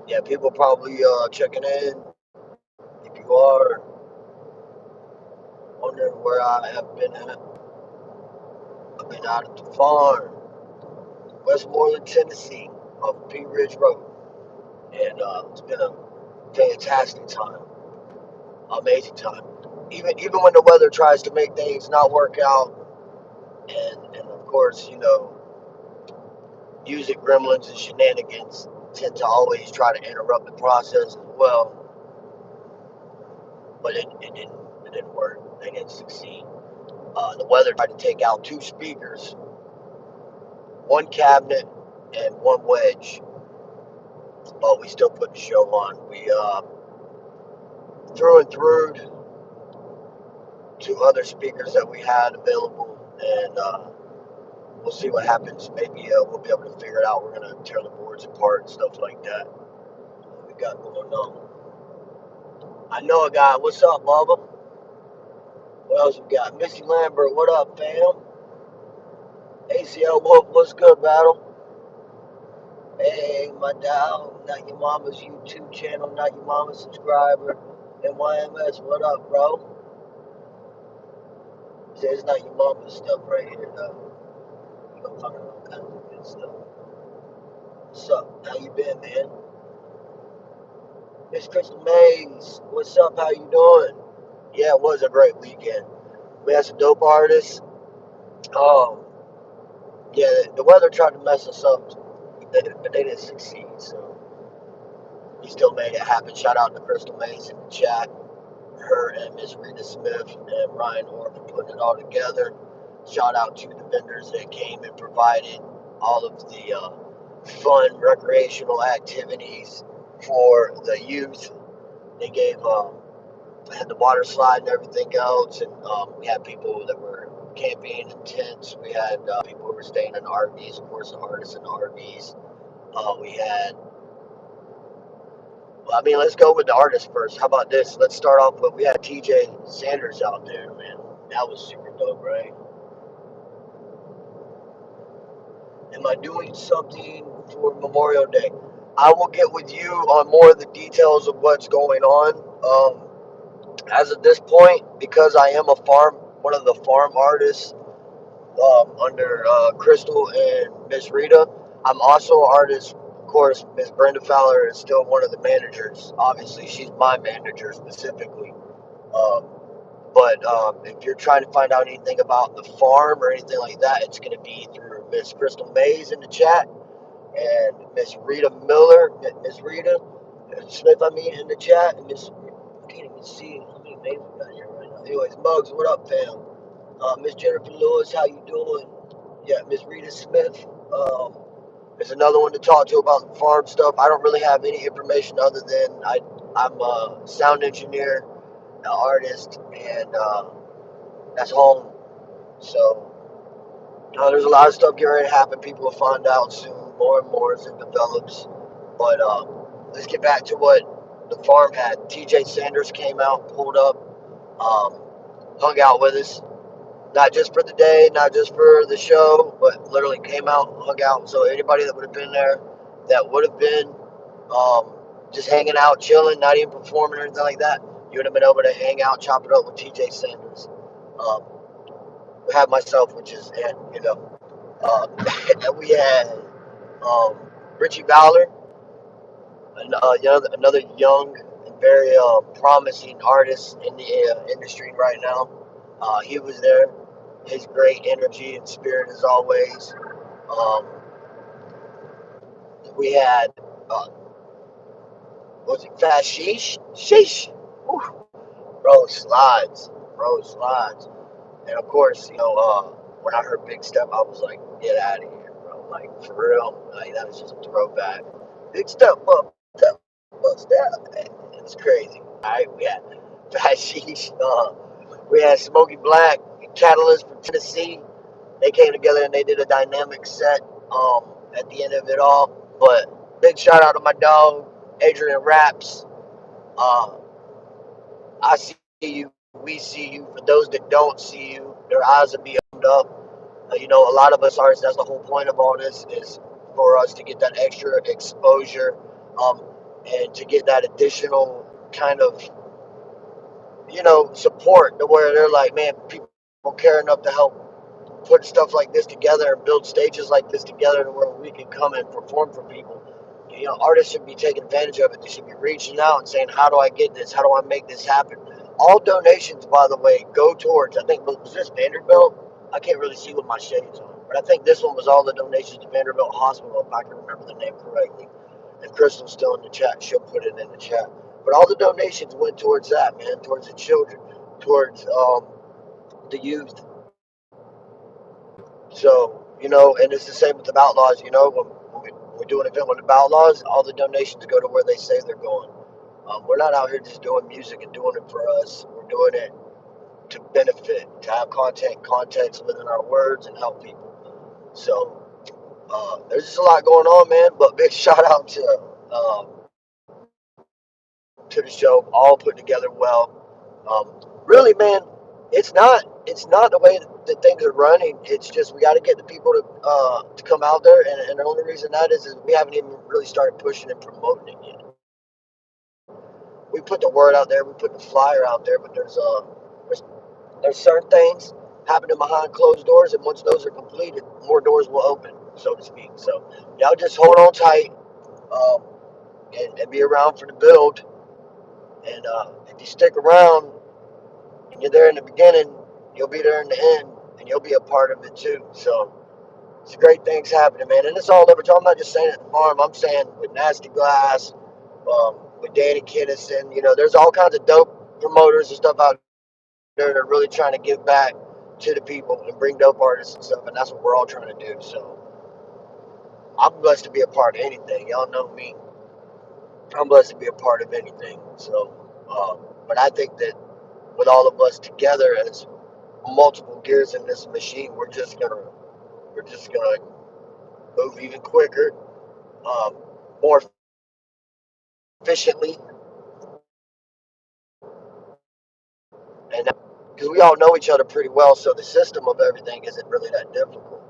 Yeah, people probably checking in. If you are wondering where I have been at, I've been out at the farm, Westmoreland, Tennessee, off Pea Ridge Road, and it's been a fantastic time, amazing time. Even when the weather tries to make things not work out, and of course, music gremlins and shenanigans tend to always try to interrupt the process as well, but it didn't work. They didn't succeed. The weather tried to take out two speakers, one cabinet, and one wedge, but we still put the show on. We threw and through two other speakers that we had available, and we'll see what happens. Maybe we'll be able to figure it out. We're gonna tear the boards apart and stuff like that. What we got going on? I know a guy. What's up, Bubba? What else we got? Missy Lambert, what up, fam? ACL, what's good, battle? Hey, my dog, Not Your Mama's YouTube channel, Not Your Mama's subscriber. NYMS, what up, bro? Say it's Not Your Mama's stuff right here, though. You gonna find all kinds of good stuff. What's up? How you been, man? Miss Crystal Mays, what's up? How you doing? Yeah, it was a great weekend. We had some dope artists. Um, yeah, the weather tried to mess us up, but they didn't succeed. So we still made it happen. Shout out to Crystal Mays in the chat, her and Miss Rita Smith and Ryan Orr for putting it all together. Shout out to the vendors that came and provided all of the fun recreational activities for the youth. They gave had the water slide and everything else, and we had people that were camping in tents. We had people who were staying in RVs, of course, the artists in the RVs. We had, well, I mean, let's go with the artists first. How about this? Let's start off with, we had TJ Sanders out there, man. That was super dope, right? Am I doing something for Memorial Day? I will get with you on more of the details of what's going on. As of this point, because I am one of the farm artists under Crystal and Miss Rita. I'm also an artist. Of course, Miss Brenda Fowler is still one of the managers. Obviously, she's my manager specifically. Um, but if you're trying to find out anything about the farm or anything like that, it's going to be through Miss Crystal Mays in the chat and Miss Rita Miller, Miss Rita Smith, I mean, in the chat, and Miss, I can't even see how many names we got here right now. Anyways, Muggs, what up, fam? Miss Jennifer Lewis, how you doing? Yeah, Miss Rita Smith. There's another one to talk to about the farm stuff. I don't really have any information other than I'm a sound engineer, an artist, and that's home. So there's a lot of stuff getting ready to happen. People will find out soon, more and more as it develops. But let's get back to what the farm had. TJ Sanders came out, pulled up, um, hung out with us. Not just for the day, not just for the show, but literally came out, hung out. So anybody that would have been there, that would have been um, just hanging out, chilling, not even performing or anything like that, you would have been able to hang out, chop it up with TJ Sanders. Um, we had myself, which is, and and we had um, Richie Ballard, another young and very promising artist in the industry right now. He was there. His great energy and spirit as always. Um, we had, uh, was it Fast Sheesh? Sheesh. Whew. Bro slides. Bro slides. And of course, when I heard Big Step, I was like, get out of here, bro. Like, for real. Like, that was just a throwback. Big Step up. Step up. Step. It's crazy. All right, we had Fast Sheesh. We had Smokey Black, Catalyst from Tennessee. They came together and they did a dynamic set at the end of it all. But big shout out to my dog, Adrian Raps. Uh, I see you, we see you. For those that don't see you, their eyes will be opened up. A lot of us artists, that's the whole point of all this, is for us to get that extra exposure. Um, and to get that additional kind of, support to where they're like, man, people care enough to help put stuff like this together and build stages like this together to where we can come and perform for people. Artists should be taking advantage of it. They should be reaching out and saying, how do I get this? How do I make this happen? All donations, by the way, go towards, I think, was this Vanderbilt? I can't really see with my shades on, but I think this one was all the donations to Vanderbilt Hospital, if I can remember the name correctly. If Crystal's still in the chat, she'll put it in the chat. But all the donations went towards that, man, towards the children, towards the youth. So, and it's the same with the Outlaws, when we do an event with the Outlaws, all the donations go to where they say they're going. We're not out here just doing music and doing it for us. We're doing it to benefit, to have context within our words and help people. So, there's just a lot going on, man, but big shout out to the show, all put together well. Really, man, it's not the way that things are running. It's just we got to get the people to come out there, and the only reason that is we haven't even really started pushing and promoting it yet. We put the word out there, we put the flyer out there, but there's certain things happening behind closed doors, and once those are completed, more doors will open, so to speak. So y'all just hold on tight, um, and be around for the build. And if you stick around and you're there in the beginning, you'll be there in the end, and you'll be a part of it too. So it's great things happening, man. And it's all over. I'm not just saying at the farm. I'm saying with Nasty Glass, with Danny Kinnison. There's all kinds of dope promoters and stuff out there that are really trying to give back to the people and bring dope artists and stuff. And that's what we're all trying to do. So I'm blessed to be a part of anything. Y'all know me. I'm blessed to be a part of anything. So, but I think that with all of us together as multiple gears in this machine, we're just gonna move even quicker, more efficiently, and because we all know each other pretty well, so the system of everything isn't really that difficult.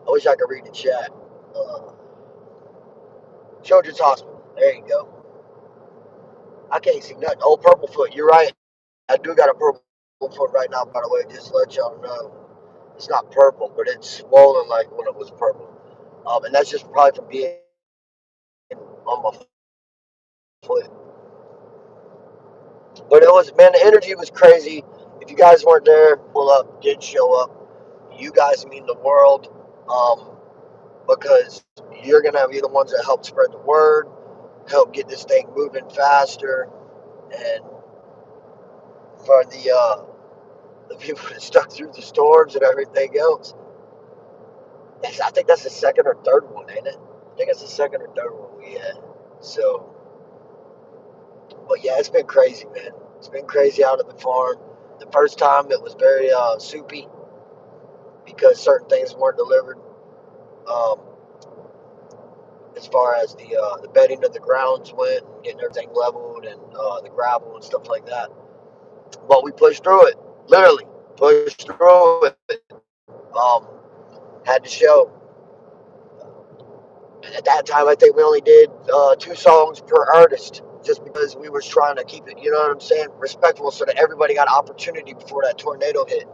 I wish I could read the chat. Uh, Children's Hospital. There you go. I can't see nothing. Oh, Purple Foot. You're right. I do got a purple foot right now, by the way. Just to let y'all know. It's not purple, but it's swollen like when it was purple. And that's just probably from being on my foot. But it was, man, the energy was crazy. If you guys weren't there, pull up, did show up. You guys mean the world, because you're going to be the ones that help spread the word, help get this thing moving faster. And for the people that stuck through the storms and everything else, I think that's the second or third one, ain't it? I think it's the second or third one we had. So, but yeah, it's been crazy, man. It's been crazy out at the farm. The first time it was very soupy because certain things weren't delivered. Um, as far as the bedding of the grounds went, and getting everything leveled and the gravel and stuff like that. But we pushed through it, literally pushed through it. Um, had to show. And at that time, I think we only did 2 songs per artist, just because we were trying to keep it, you know what I'm saying, respectful, so that everybody got opportunity before that tornado hit.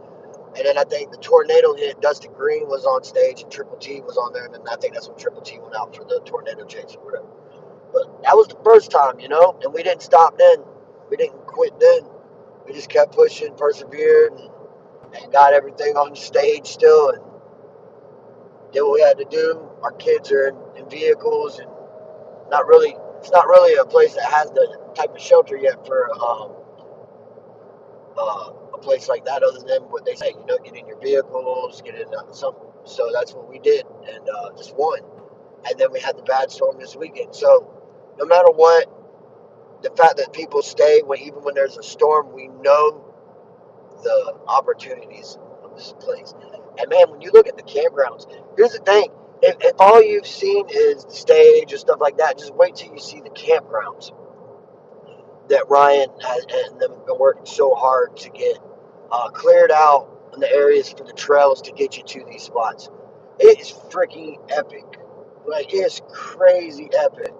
And then I think the tornado hit, Dusty Green was on stage and Triple T was on there, and then I think that's when Triple T went out for the tornado chase or whatever. But that was the first time, and we didn't stop then. We didn't quit then. We just kept pushing, persevered, and got everything on the stage still, and did what we had to do. Our kids are in vehicles, and it's not really a place that has the type of shelter yet for a place like that, other than what they say, get in your vehicles, get in something. So that's what we did, and just won. And then we had the bad storm this weekend. So no matter what, the fact that people stay even when there's a storm, we know the opportunities of this place. And man, when you look at the campgrounds, here's the thing: if all you've seen is the stage and stuff like that, just wait till you see the campgrounds that Ryan and them have been working so hard to get cleared out in the areas for the trails to get you to these spots. It is freaking epic. Like, it's crazy epic.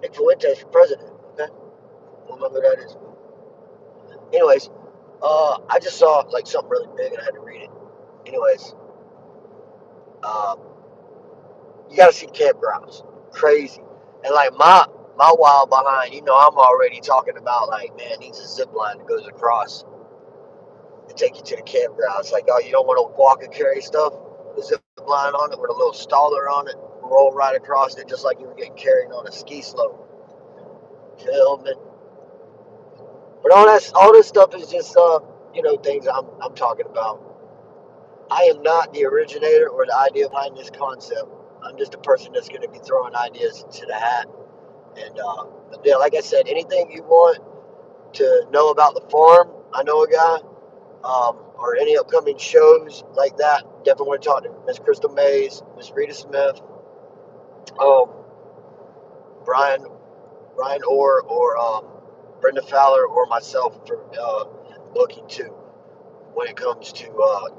Nick Fuentes for president. Okay, I don't know who that is. Anyways, I just saw like something really big and I had to read it. Anyways, uh, you gotta see campgrounds, crazy, and like my while behind. I'm already talking about like, man, needs a zip line that goes across to take you to the campground. It's like, oh, you don't want to walk and carry stuff? The zip line on it with a little staller on it, roll right across it just like you were getting carried on a ski slope. Feel me? But all this stuff is just things I'm talking about. I am not the originator or the idea behind this concept. I'm just a person that's going to be throwing ideas into the hat. And yeah, like I said, anything you want to know about the farm, I know a guy, or any upcoming shows like that. Definitely want to talk to Miss Crystal Mays, Miss Rita Smith, um, Brian Brian Orr, or Brenda Fowler, or myself for booking too. When it comes to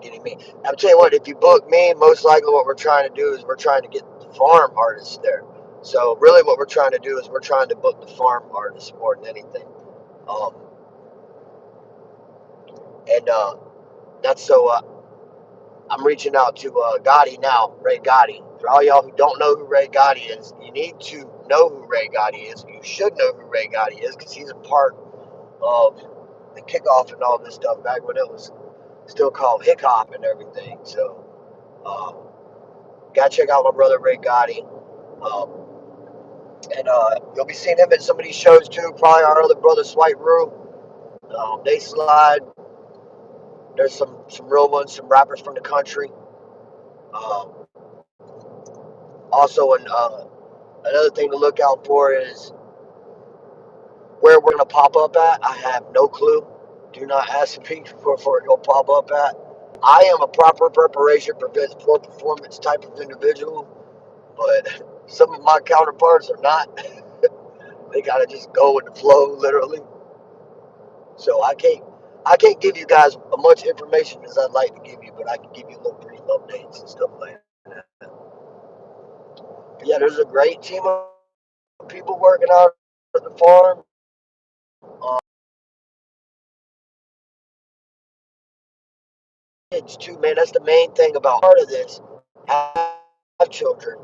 getting me, I'll tell you what. If you book me, most likely what we're trying to do is we're trying to get the farm artists there. So really, what we're trying to do is we're trying to book the farm artists more than anything. Um, and that's so. I'm reaching out to Gotti now, Ray Gotti. For all y'all who don't know who Ray Gotti is, you need to know who Ray Gotti is. You should know who Ray Gotti is because he's a part of the kickoff and all this stuff back when it was still called hip hop and everything. So, gotta check out my brother Ray Gotti. And you'll be seeing him at some of these shows too. Probably our other brother Swipe Rue. They slide. There's some real ones, some rappers from the country. Um, Also, another thing to look out for is where we're gonna pop up at. I have no clue. Do not ask me for it to pop up at. I am a proper preparation prevents poor performance type of individual, but some of my counterparts are not. They gotta just go with the flow, literally. So I can't give you guys as much information as I'd like to give you, but I can give you little brief updates and stuff like that. But yeah, there's a great team of people working out at the farm. Um, Kids too, man. That's the main thing about part of this. Have children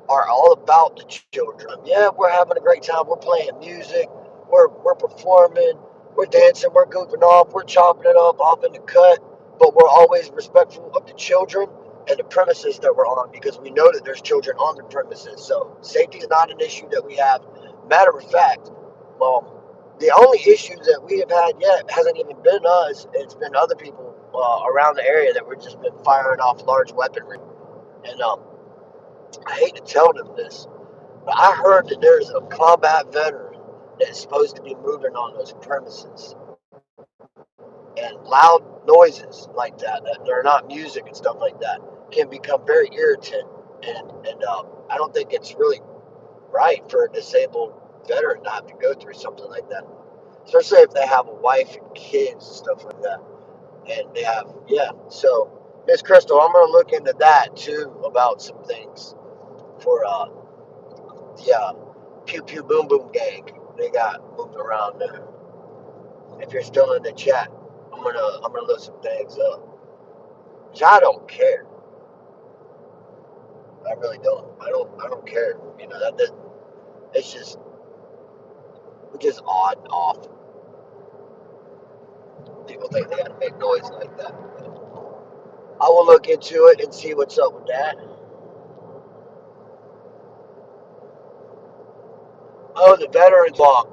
are all about the children. Yeah, we're having a great time. We're playing music. We're performing. We're dancing. We're goofing off. We're chopping it up off in the cut. But we're always respectful of the children and the premises that we're on because we know that there's children on the premises. So safety is not an issue that we have. Matter of fact, the only issue that we have had yet hasn't even been us. It's been other people around the area that we've just been firing off large weaponry. And I hate to tell them this, but I heard that there's a combat veteran that's supposed to be moving on those premises. And loud noises like that are not music and stuff like that, can become very irritant. And I don't think it's really right for a disabled veteran to have to go through something like that, especially if they have a wife and kids and stuff like that. And they have, yeah. So, Miss Crystal, I'm gonna look into that too about some things for the Pew Pew Boom Boom gang they got moving around there. If you're still in the chat, I'm gonna look some things up. Which I don't care. I really don't. I don't care. That it's just odd and off. People think they gotta make noise like that. I will look into it and see what's up with that. Oh, the veterans walk.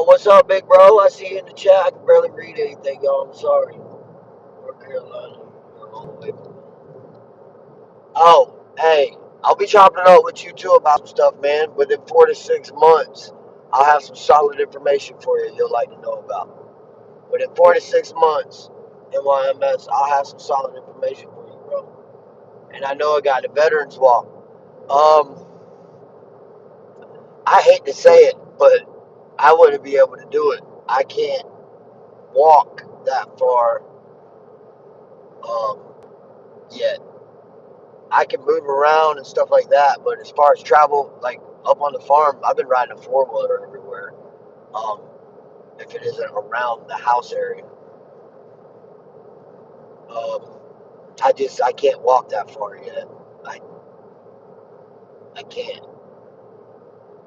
What's up, big bro? I see you in the chat. I can barely read anything, y'all. I'm sorry. North Carolina. Oh, hey, I'll be chopping it up with you too about some stuff, man. Within 4 to 6 months, I'll have some solid information for you you'll like to know about. Within 4 to 6 months, NYMS, I'll have some solid information for you, bro. And I know I got the Veterans Walk. Um, I hate to say it, but I wouldn't be able to do it. I can't walk that far. Um, yet. I can move around and stuff like that, but as far as travel, like up on the farm, I've been riding a four-wheeler everywhere. Um, if it isn't around the house area, um, I can't walk that far yet. I I can't.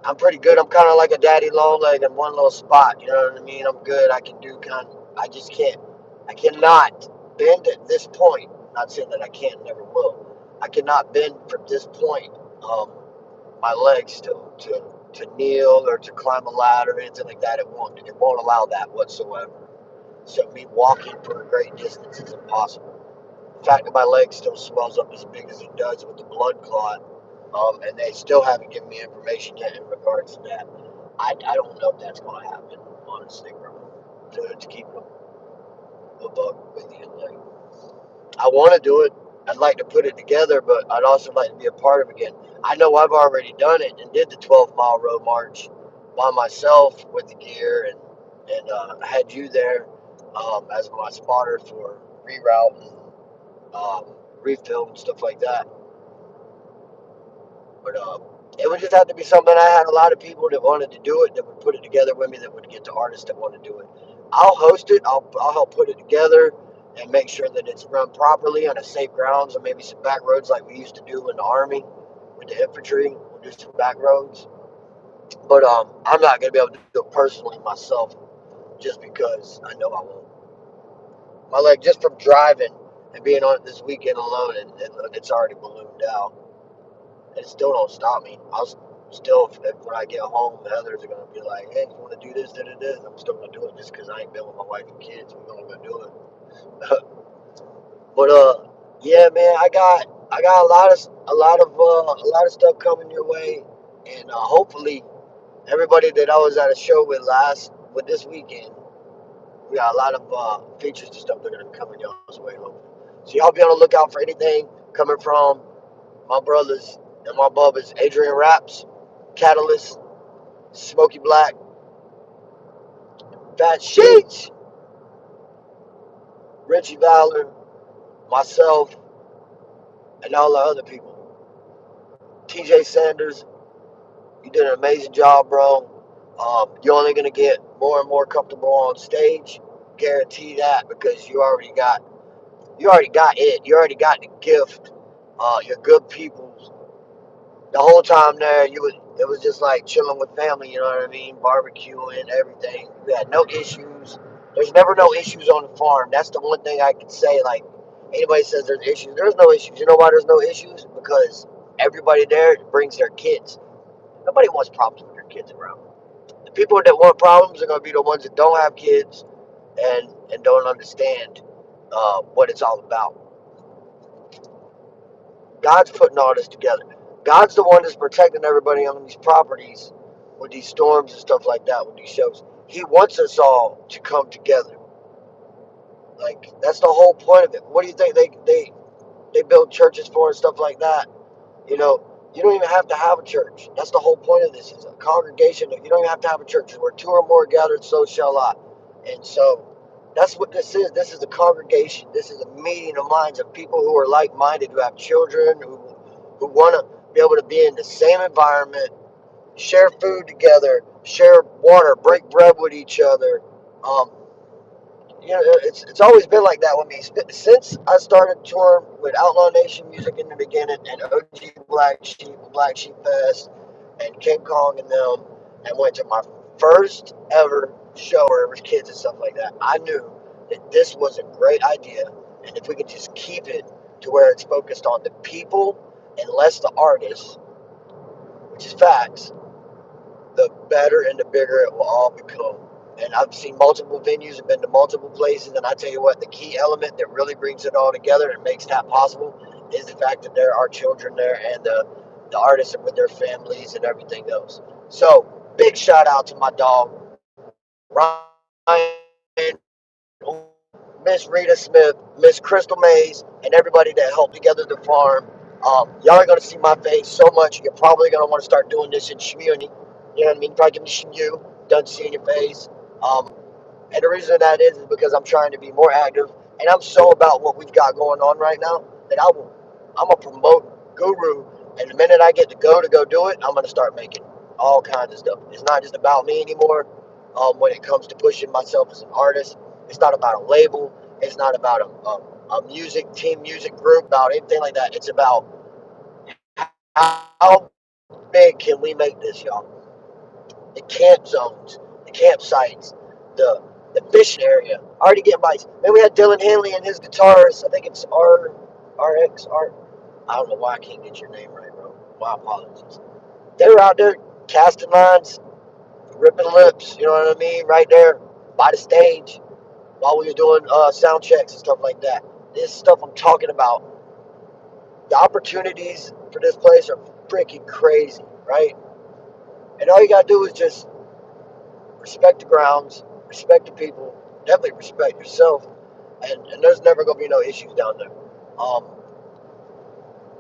I'm pretty good. I'm kind of like a daddy long leg in one little spot. You know what I mean? I'm good. I can do kind of. I just can't. I cannot bend at this point. Not saying that I can't, never will. I cannot bend from this point. Um, my legs to kneel or to climb a ladder or anything like that. It won't allow that whatsoever. So me walking for a great distance is impossible. The fact that my leg still swells up as big as it does with the blood clot, and they still haven't given me information yet in regards to that. I don't know if that's going to happen, honestly, bro. To keep a buck with you, like I want to do it. I'd like to put it together, but I'd also like to be a part of it again. I know I've already done it and did the 12-mile road march by myself with the gear, and I had you there as my spotter for reroute and refill and stuff like that. But it would just have to be something. I had a lot of people that wanted to do it, that would put it together with me, that would get to artists that want to do it. I'll host it. I'll help put it together and make sure that it's run properly on a safe grounds, or maybe some back roads like we used to do in the Army with the infantry. We'll do some back roads. But I'm not going to be able to do it personally myself just because I know I won't. My leg, just from driving and being on it this weekend alone, and it's already ballooned out. And it still don't stop me. I'll still, if when I get home, the others are gonna be like, "Hey, you want to do this, da da da?" I'm still gonna do it just because I ain't been with my wife and kids. We're gonna go do it. But yeah, man, I got a lot of stuff coming your way, and hopefully everybody that I was at a show with this weekend, we got a lot of features and stuff that are gonna be coming y'all's way. Hopefully. So y'all be on the lookout for anything coming from my brothers and my bubbas, Adrian Raps, Catalyst, Smoky Black, Fat Sheets, Richie Valor, myself, and all the other people. TJ Sanders, you did an amazing job, bro. You're only gonna get more and more comfortable on stage. Guarantee that, because you already got it. You already got the gift. You're good people. The whole time there, it was just like chilling with family. You know what I mean? Barbecuing, everything. We had no issues. There's never no issues on the farm. That's the one thing I can say. Like anybody says there's issues, there's no issues. You know why there's no issues? Because everybody there brings their kids. Nobody wants problems with their kids around. The people that want problems are gonna be the ones that don't have kids and don't understand what it's all about. God's putting all this together. God's the one that's protecting everybody on these properties with these storms and stuff like that, with these shows. He wants us all to come together. Like that's the whole point of it. What do you think they build churches for and stuff like that? You know, you don't even have to have a church. That's the whole point of this. Is a congregation. You don't even have to have a church. Where two or more gathered, so shall I. And so that's what this is. This is a congregation. This is a meeting of minds of people who are like-minded, who have children, who want to be able to be in the same environment, share food together, share water, break bread with each other. Um, it's always been like that with me since I started touring with Outlaw Nation Music in the beginning, and OG Black Sheep Fest, and King Kong and them, and went to my first ever show where there was kids and stuff like that. I knew that this was a great idea, and if we could just keep it to where it's focused on the people and less the artists, which is facts, the better and the bigger it will all become. And I've seen multiple venues and been to multiple places, and I tell you what, the key element that really brings it all together and makes that possible is the fact that there are children there, and the artists are with their families and everything else. So big shout out to my dog Ryan, Miss Rita Smith, Miss Crystal Mays, and everybody that helped together the farm. Y'all are gonna see my face so much. You're probably gonna want to start doing this in Shmuni. You know what I mean? Probably give me Shmu. Done seeing your face. And the reason that is because I'm trying to be more active, and I'm so about what we've got going on right now. that I'm a promote guru. And the minute I get to go do it, I'm gonna start making all kinds of stuff. It's not just about me anymore. When it comes to pushing myself as an artist, it's not about a label. It's not about a music team, music group, about anything like that. It's about how big can we make this, y'all? The camp zones, the campsites, the the fishing area. Already getting bites. Then we had Dylan Henley and his guitars. I think it's RX Art. I don't know why I can't get your name right, bro. My apologies. They were out there casting lines, ripping lips. You know what I mean? Right there by the stage while we was doing sound checks and stuff like that. This stuff I'm talking about. The opportunities for this place are freaking crazy, right? And all you gotta do is just respect the grounds, respect the people, definitely respect yourself, and there's never gonna be no issues down there.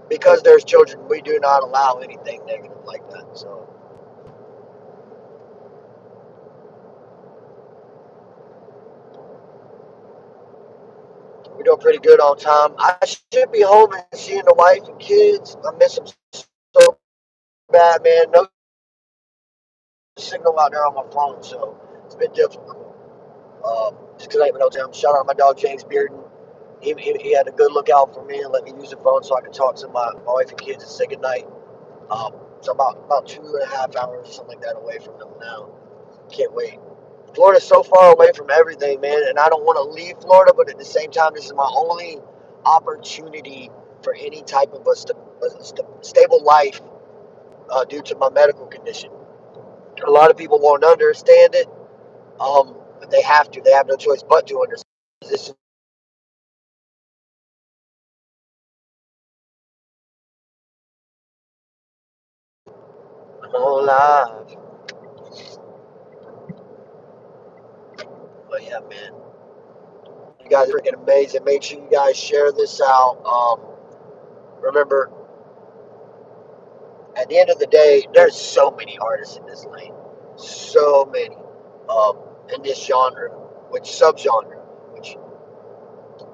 Because there's children, we do not allow anything negative like that. So we're doing pretty good on time. I should be home and seeing the wife and kids. I miss them so bad, man. No signal out there on my phone, so it's been difficult. Just because I ain't been able to. Shout out to my dog James Bearden. He had a good lookout for me and let me use the phone so I could talk to my wife and kids and say goodnight. So about 2.5 hours or something like that away from them now. Can't wait. Florida's so far away from everything, man, and I don't want to leave Florida, but at the same time, this is my only opportunity for any type of stable life due to my medical condition. A lot of people won't understand it, but they have to. They have no choice but to understand. This is my whole life. But yeah, man, you guys are freaking amazing. Make sure you guys share this out. Remember, at the end of the day, there's so many artists in this lane, so many in this genre, which subgenre, which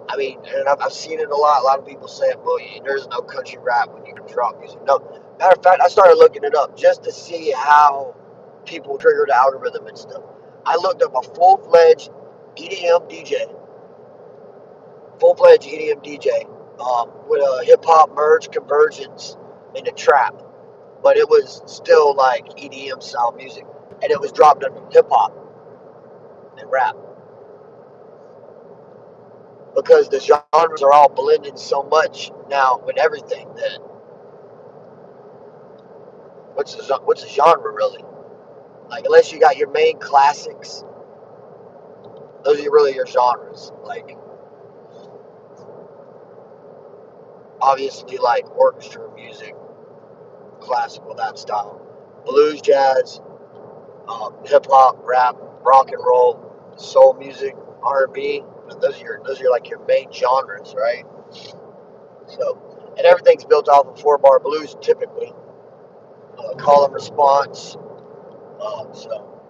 I mean, and I've seen it a lot. A lot of people saying, "Well, there's no country rap when you can drop music." No, matter of fact, I started looking it up just to see how people trigger the algorithm and stuff. I looked up a EDM DJ, full fledged EDM DJ, with a hip hop merge conversions into trap, but it was still like EDM style music, and it was dropped under hip hop and rap because the genres are all blending so much now with everything that what's a genre really? Like unless you got your main classics, those are really your genres. Like obviously like orchestra music, classical that style, blues, jazz, hip hop, rap, rock and roll, soul music, R&B. Those are like your main genres, right? So, and everything's built off of 4-bar blues typically. Call and response. So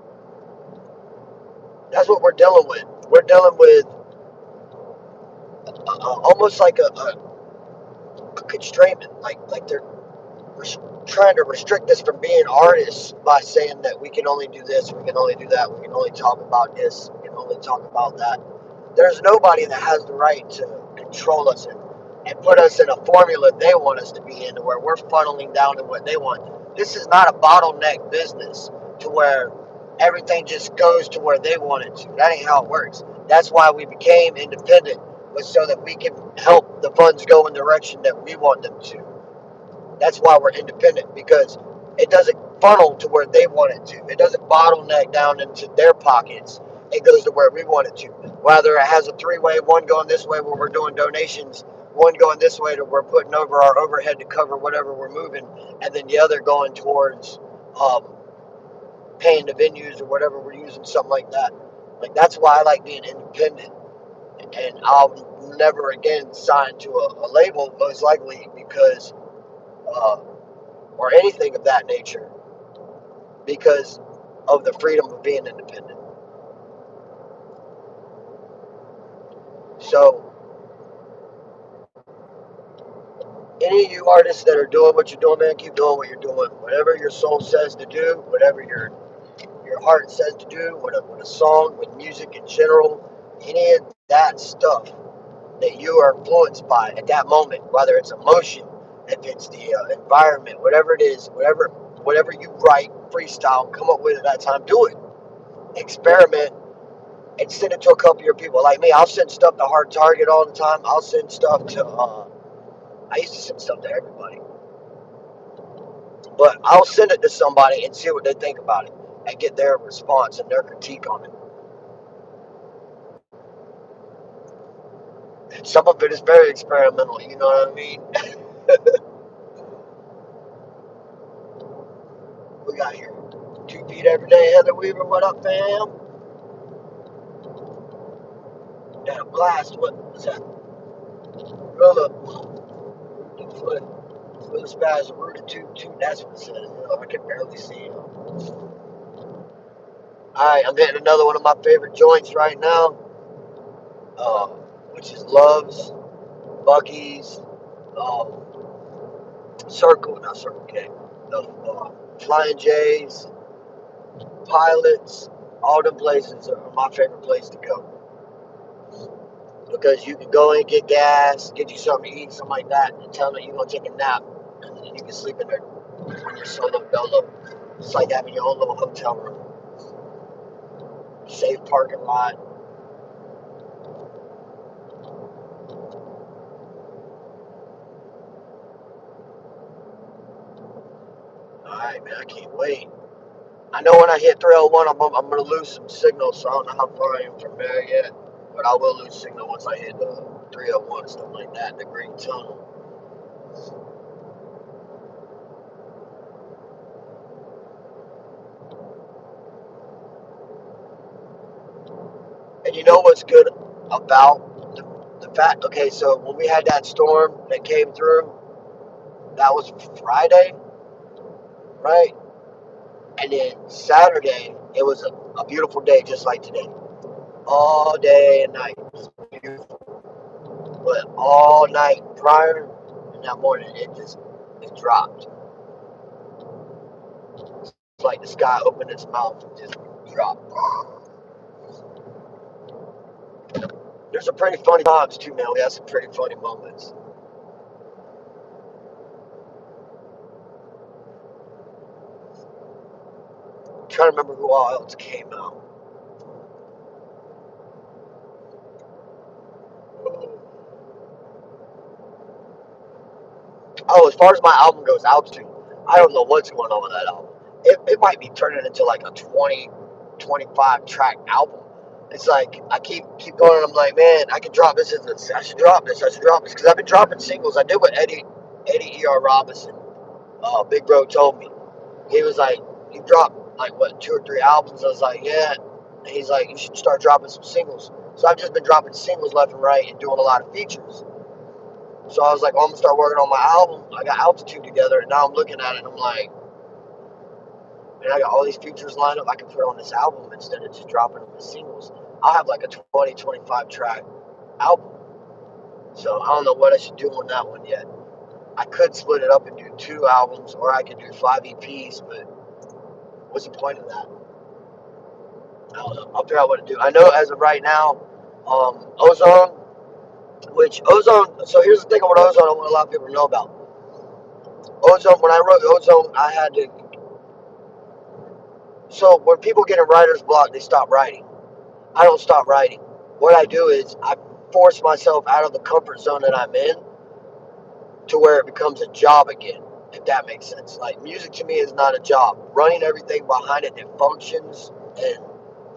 that's what we're dealing with. We're dealing with almost like a constrainment, like they're trying to restrict us from being artists by saying that we can only do this, we can only do that, we can only talk about this, we can only talk about that. There's nobody that has the right to control us and put us in a formula they want us to be in, to where we're funneling down to what they want. This is not a bottleneck business to where everything just goes to where they want it to. That ain't how it works. That's why we became independent, was so that we can help the funds go in the direction that we want them to. That's why we're independent, because it doesn't funnel to where they want it to. It doesn't bottleneck down into their pockets. It goes to where we want it to. Whether it has a three-way, one going this way where we're doing donations, one going this way to we're putting over our overhead to cover whatever we're moving, and then the other going towards um, paying the venues or whatever we're using, something like that. Like that's why I like being independent, and I'll never again sign to a label, most likely because. Uh, or anything of that nature, because of the freedom of being independent. So Any of you artists that are doing what you're doing, man, keep doing what you're doing. Whatever your soul says to do, whatever your heart says to do, with a song, with music in general, any of that stuff that you are influenced by at that moment, whether it's emotion, if it's the environment, whatever it is, whatever you write, freestyle, come up with at that time, do it. Experiment and send it to a couple of your people. Like me, I'll send stuff to Hard Target all the time. I'll send stuff to, I used to send stuff to everybody. But I'll send it to somebody and see what they think about it and get their response and their critique on it. Some of it is very experimental, you know what I mean? We got here 2 feet every day. Heather Weaver, what up, fam? Got a blast. What was that? Gorilla, foot, foot spasm, rooted toot. That's what it says. I can barely see it. Alright, I'm hitting another one of my favorite joints right now, which is Love's, Bucky's, Circle, not Circle K, the Flying J's, Pilots, all them places are my favorite place to go. Because you can go and get gas, get you something to eat, something like that, and tell them you're going to take a nap, and then you can sleep in there when you're solo dolo. It's like having your own little hotel room. Safe parking lot. Alright, man, I can't wait. I know when I hit 301, I'm going to lose some signal, so I don't know how far I am from there yet. But I will lose signal once I hit 301 and stuff like that, the Green Tunnel. And you know what's good about the fact? Okay, so when we had that storm that came through, that was Friday, right? And then Saturday, it was a beautiful day, just like today. All day and night. It was beautiful. But all night prior and that morning, it dropped. It's like the sky opened its mouth and just dropped. There's some pretty funny times too, man. We had some pretty funny moments. I'm trying to remember who all else came out. Oh, as far as my album goes, Altitude, I don't know what's going on with that album. It might be turning into like a 20, 25 track album. It's like I keep going and I'm like, man, I can drop this. I should drop this. Because I've been dropping singles. I did what Eddie E.R. Robinson, Big Bro, told me. He was like, you dropped like what 2 or 3 albums? I was like, yeah. And he's like, you should start dropping some singles. So I've just been dropping singles left and right and doing a lot of features. So I was like, oh, I'm gonna start working on my album. I got Altitude together, and now I'm looking at it and I'm like, man, I got all these features lined up I can put on this album instead of just dropping them as singles. I'll have like a 20, 25 track album. So I don't know what I should do on that one yet. I could split it up and do 2 albums, or I could do 5 EPs, but what's the point of that? I don't know. I'll figure out what to do. I know as of right now, Ozone, so here's the thing about Ozone I want a lot of people to know about. Ozone, when I wrote Ozone, I had to. So when people get in writer's block, they stop writing. I don't stop writing. What I do is I force myself out of the comfort zone that I'm in to where it becomes a job again, if that makes sense. Like music to me is not a job. Running everything behind it that functions and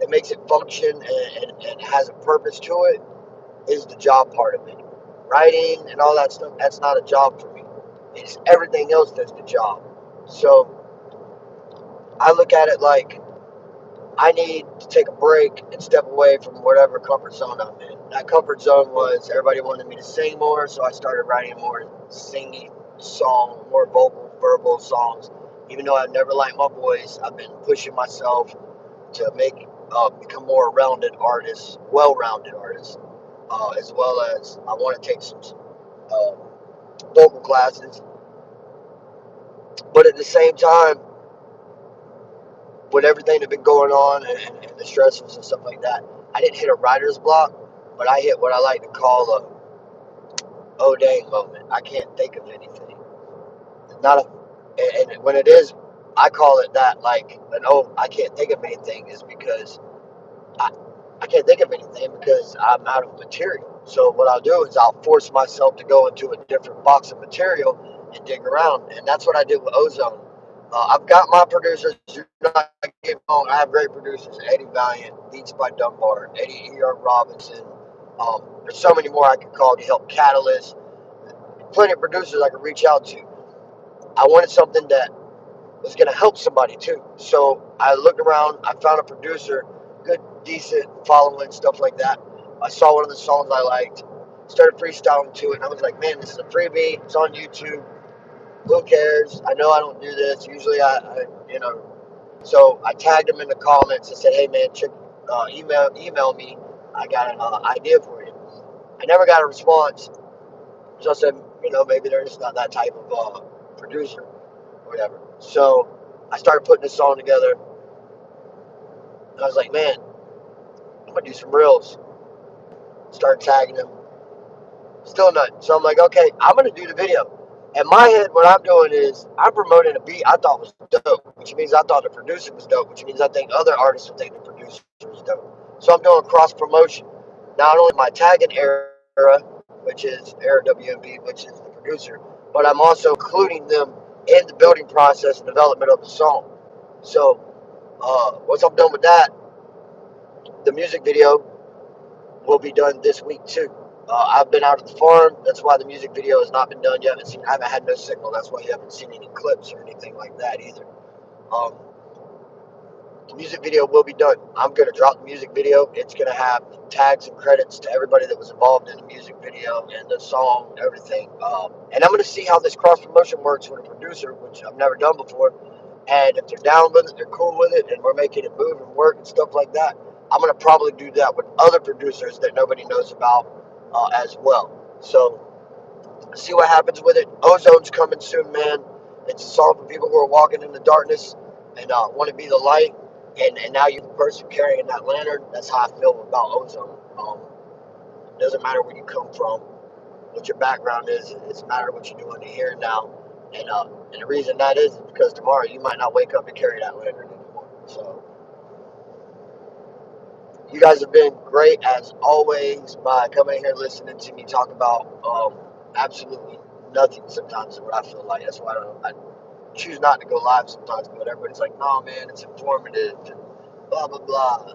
it makes it function and has a purpose to it is the job part of it. Writing and all that stuff, that's not a job for me. It's everything else that's the job. So I look at it like I need to take a break and step away from whatever comfort zone I'm in. That comfort zone was everybody wanted me to sing more, so I started writing more singing song, more vocal, verbal songs. Even though I've never liked my voice, I've been pushing myself to become more rounded well-rounded artist, as well as I want to take some vocal classes. But at the same time, with everything that's been going on and the stresses and stuff like that, I didn't hit a writer's block, but I hit what I like to call a oh dang moment. I can't think of anything. Not a, and when it is, I call it that, like an oh I can't think of anything, is because I, I can't think of anything because I'm out of material. So what I'll do is I'll force myself to go into a different box of material and dig around, and that's what I did with Ozone. I've got my producers. Do not get me wrong. I have great producers: Eddie Valiant, Beats by Dunbar, Eddie E.R. Robinson. There's so many more I could call to help Catalyst. Plenty of producers I could reach out to. I wanted something that was going to help somebody too. So I looked around. I found a producer, good, decent following, stuff like that. I saw one of the songs I liked, started freestyling to it, and I was like, man, this is a freebie. It's on YouTube. Who cares? I know I don't do this. Usually So I tagged him in the comments and said, hey, man, check, email me. I got an idea for you. I never got a response. So I said, maybe they're just not that type of producer or whatever. So I started putting this song together. And I was like, man, I'm going to do some reels. Start tagging them. Still nothing. So I'm like, okay, I'm going to do the video. In my head, what I'm doing is I'm promoting a beat I thought was dope, which means I thought the producer was dope, which means I think other artists would think the producer is dope. So I'm doing cross promotion. Not only my tagging era, which is Era WMB, which is the producer, but I'm also including them in the building process and development of the song. So once I'm done with that, the music video will be done this week too. I've been out at the farm. That's why the music video has not been done. I haven't had no signal. That's why you haven't seen any clips or anything like that either. Um, the music video will be done. I'm going to drop the music video. It's going to have tags and credits to everybody that was involved in the music video and the song, everything. And I'm going to see how this cross promotion works with a producer, which I've never done before. And if they're down with it, they're cool with it, and we're making it move and work and stuff like that, I'm going to probably do that with other producers that nobody knows about as well. So see what happens with it. Ozone's coming soon, man. It's a song for people who are walking in the darkness and want to be the light. And now you're the person carrying that lantern. That's how I feel about Ozone. It doesn't matter where you come from, what your background is. It doesn't matter what you're doing here and now. And the reason that is because tomorrow you might not wake up to carry that lantern anymore. So you guys have been great as always by coming here listening to me talk about absolutely nothing sometimes is what I feel like. That's why I choose not to go live sometimes, but everybody's like, no man, it's informative and blah blah blah.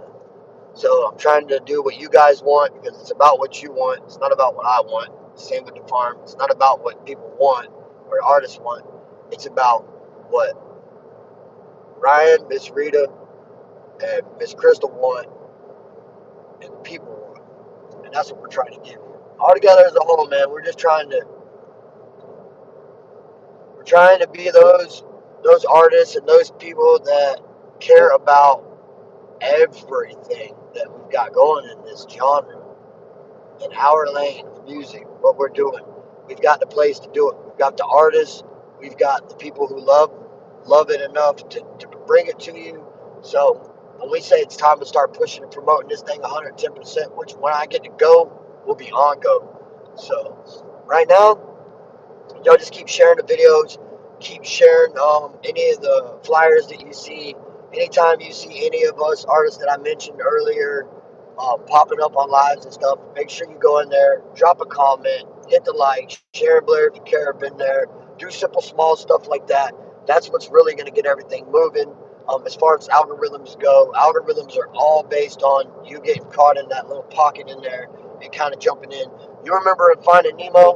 So I'm trying to do what you guys want because it's about what you want. It's not about what I want. Same with the farm. It's not about what people want or artists want. It's about what Ryan, Miss Rita, and Miss Crystal want and the people want. And that's what we're trying to give you. All together as a whole, man, we're trying to be those artists and those people that care about everything that we've got going in this genre, in our lane of music, what we're doing. We've got the place to do it. We've got the artists. We've got the people who love it enough to bring it to you. So when we say it's time to start pushing and promoting this thing 110%, which when I get to go, we'll be on go. So right now, y'all just keep sharing the videos, keep sharing any of the flyers that you see. Anytime you see any of us artists that I mentioned earlier popping up on lives and stuff, make sure you go in there, drop a comment, hit the like, share and blare if you care, been there, do simple small stuff like that. That's what's really going to get everything moving. As far as algorithms go, algorithms are all based on you getting caught in that little pocket in there and kind of jumping in. You remember in Finding Nemo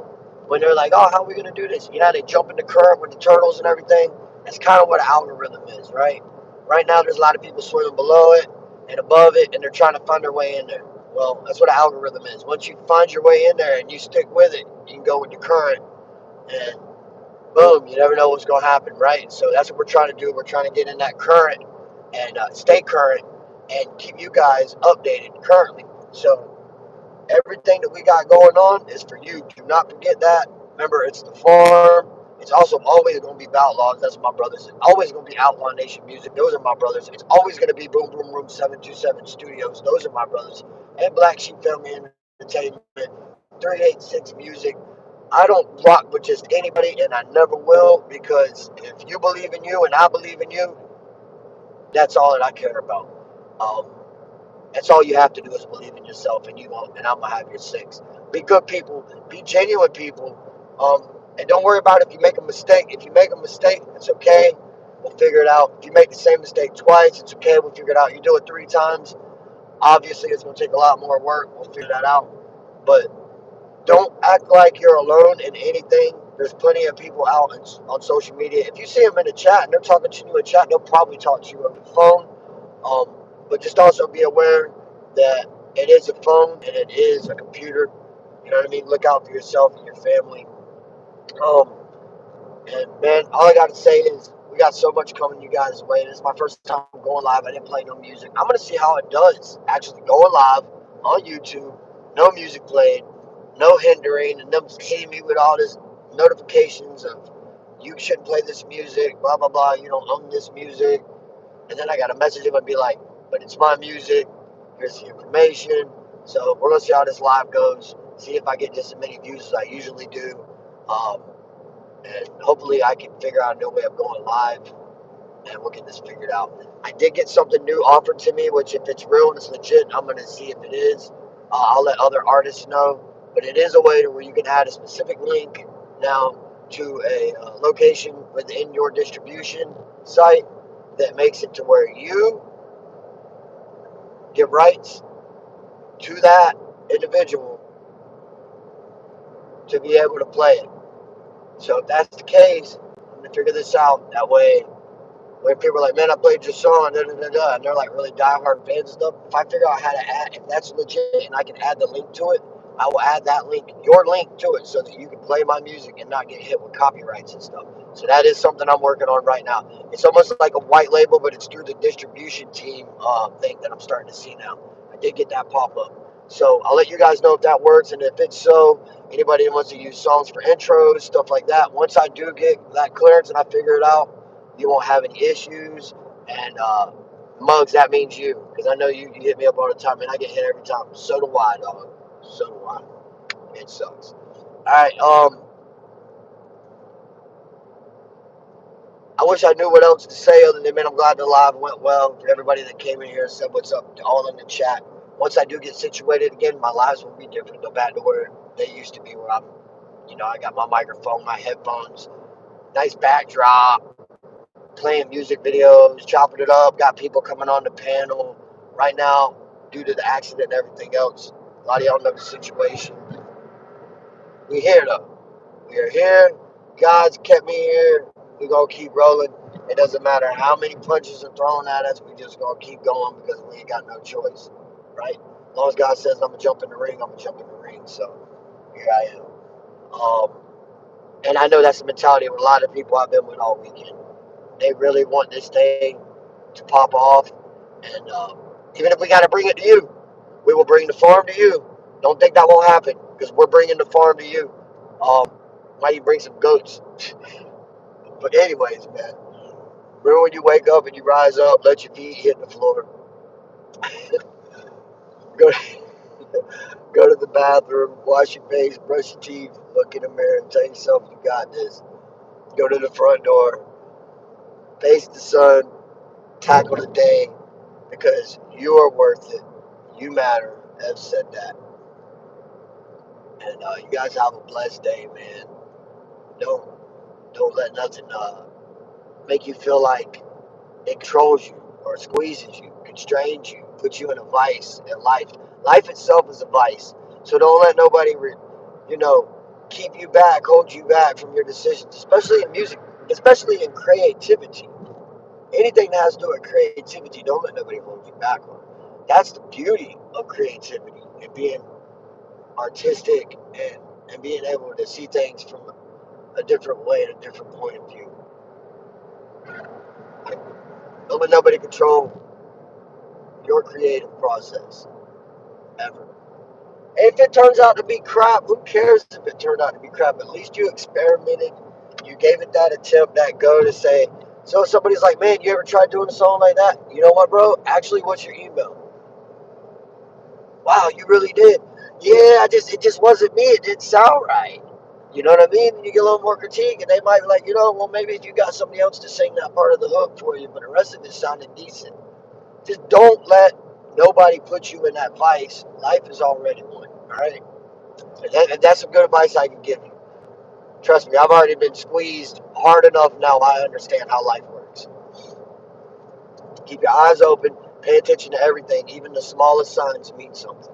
when they're like, oh, how are we going to do this? You know, they jump in the current with the turtles and everything. That's kind of what an algorithm is, right? Right now, there's a lot of people swimming below it and above it, and they're trying to find their way in there. Well, that's what an algorithm is. Once you find your way in there and you stick with it, you can go with the current, and boom, you never know what's going to happen, right? So that's what we're trying to do. We're trying to get in that current and stay current and keep you guys updated currently. So everything that we got going on is for you. Do not forget that. Remember, it's the farm. It's also always going to be Outlaws. That's my brothers. It's always going to be Outlaw Nation Music. Those are my brothers. It's always going to be Boom Boom Room 727 Studios. Those are my brothers. And Black Sheep Family Entertainment, 386 Music. I don't rock with just anybody, and I never will, because if you believe in you and I believe in you, that's all that I care about. Um, that's all you have to do is believe in yourself, and you won't. And I'm gonna have your six. Be good people. Be genuine people. And don't worry about if you make a mistake. If you make a mistake, it's okay. We'll figure it out. If you make the same mistake twice, it's okay. We'll figure it out. You do it 3 times. Obviously, it's gonna take a lot more work. We'll figure that out. But don't act like you're alone in anything. There's plenty of people out on social media. If you see them in the chat and they're talking to you in chat, they'll probably talk to you on the phone. But just also be aware that it is a phone and it is a computer. You know what I mean? Look out for yourself and your family. Um, and man, all I got to say is we got so much coming you guys' way. This is my first time going live. I didn't play no music. I'm gonna see how it does actually going live on YouTube. No music played, no hindering, and them hitting me with all this notifications of you shouldn't play this music, blah blah blah. You don't own this music. And then I got to message him and be like, but it's my music. Here's the information. So we're gonna see how this live goes. See if I get just as many views as I usually do. Um, and hopefully I can figure out a new way of going live, and we'll get this figured out. I did get something new offered to me, which if it's real and it's legit, I'm gonna see if it is. I'll let other artists know. But it is a way to where you can add a specific link now to a location within your distribution site that makes it to where you give rights to that individual to be able to play it. So if that's the case, I'm gonna figure this out. That way, when people are like, "Man, I played your song," da, da, da, da, and they're like really diehard fans and stuff. If I figure out how to add, if that's legit, and I can add the link to it, I will add that link, your link to it, so that you can play my music and not get hit with copyrights and stuff. So that is something I'm working on right now. It's almost like a white label, but it's through the distribution team thing that I'm starting to see now. I did get that pop up. So I'll let you guys know if that works, and if it's so, anybody who wants to use songs for intros, stuff like that. Once I do get that clearance and I figure it out, you won't have any issues. And Mugs, that means you, because I know you hit me up all the time, and I get hit every time. So do I, dog. So do I. It sucks. All right. I wish I knew what else to say other than, man, I'm glad the live went well. For everybody that came in here and said what's up, all in the chat. Once I do get situated again, my lives will be different. Go back to where they used to be, where I'm, I got my microphone, my headphones, nice backdrop, playing music videos, chopping it up, got people coming on the panel. Right now, due to the accident and everything else, a lot of y'all know the situation. We here though. We are here. God's kept me here. We're gonna keep rolling. It doesn't matter how many punches are thrown at us, we just gonna keep going because we ain't got no choice. Right? As long as God says I'm gonna jump in the ring, I'm gonna jump in the ring. So here I am. And I know that's the mentality of a lot of people I've been with all weekend. They really want this thing to pop off. And even if we got to bring it to you, we will bring the farm to you. Don't think that won't happen, because we're bringing the farm to you. Might even bring some goats. But anyways, man, remember when you wake up and you rise up, let your feet hit the floor. Go go to the bathroom, wash your face, brush your teeth, look in the mirror and tell yourself you got this. Go to the front door, face the sun, tackle the day, because you are worth it. You matter. I've said that. And you guys have a blessed day, man. Don't don't let nothing make you feel like it controls you or squeezes you, constrains you, puts you in a vice in life. Life itself is a vice. So don't let nobody, you know, keep you back, hold you back from your decisions, especially in music, especially in creativity. Anything that has to do with creativity, don't let nobody hold you back on. That's the beauty of creativity and being artistic, and being able to see things from a different way and a different point of view. Don't let nobody control your creative process, ever. If it turns out to be crap, who cares if it turned out to be crap? At least you experimented. You gave it that attempt, that go to say. So if somebody's like, man, you ever tried doing a song like that? You know what, bro? Actually, what's your email? Wow, you really did. Yeah, it just wasn't me. It didn't sound right. You know what I mean? You get a little more critique, and they might be like, well, maybe if you got somebody else to sing that part of the hook for you, but the rest of it sounded decent. Just don't let nobody put you in that vice. Life is already one, all right? And that's some good advice I can give you. Trust me, I've already been squeezed hard enough now. I understand how life works. Keep your eyes open. Pay attention to everything. Even the smallest signs mean something.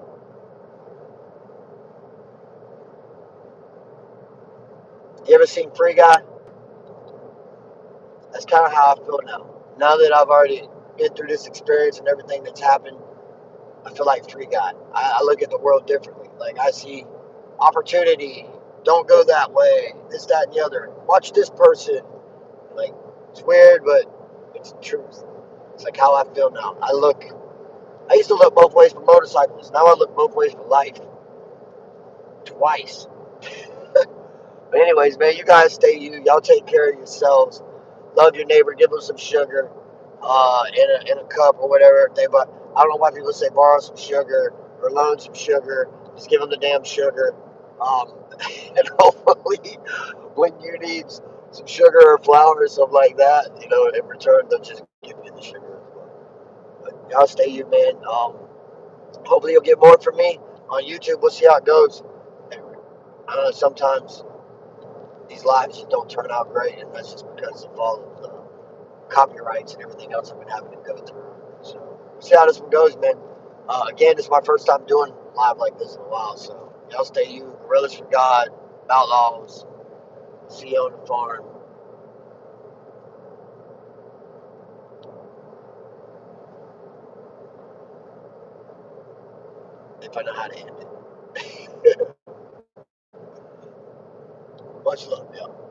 You ever seen Free Guy? That's kind of how I feel now. Now that I've already been through this experience and everything that's happened, I feel like Free Guy. I look at the world differently. Like, I see opportunity. Don't go that way. This, that, and the other. Watch this person. Like, it's weird, but it's the truth. It's like how I feel now. I used to look both ways for motorcycles. Now I look both ways for life. Twice. But anyways, man, you guys stay you. Y'all take care of yourselves. Love your neighbor. Give them some sugar in a cup or whatever. But I don't know why people say borrow some sugar or loan some sugar. Just give them the damn sugar. And hopefully when you need some sugar or flour or something like that, in return, they'll just give you the sugar as well. But y'all stay you, man. Hopefully you'll get more from me on YouTube. We'll see how it goes. Sometimes these lives just don't turn out great, and that's just because of all of the copyrights and everything else I've been having to go through. So we'll see how this one goes, man. Again, this is my first time doing live like this in a while, so y'all stay you. Gorillas for God, Outlaws, see you on the farm. If I know how to end it. Much love, y'all.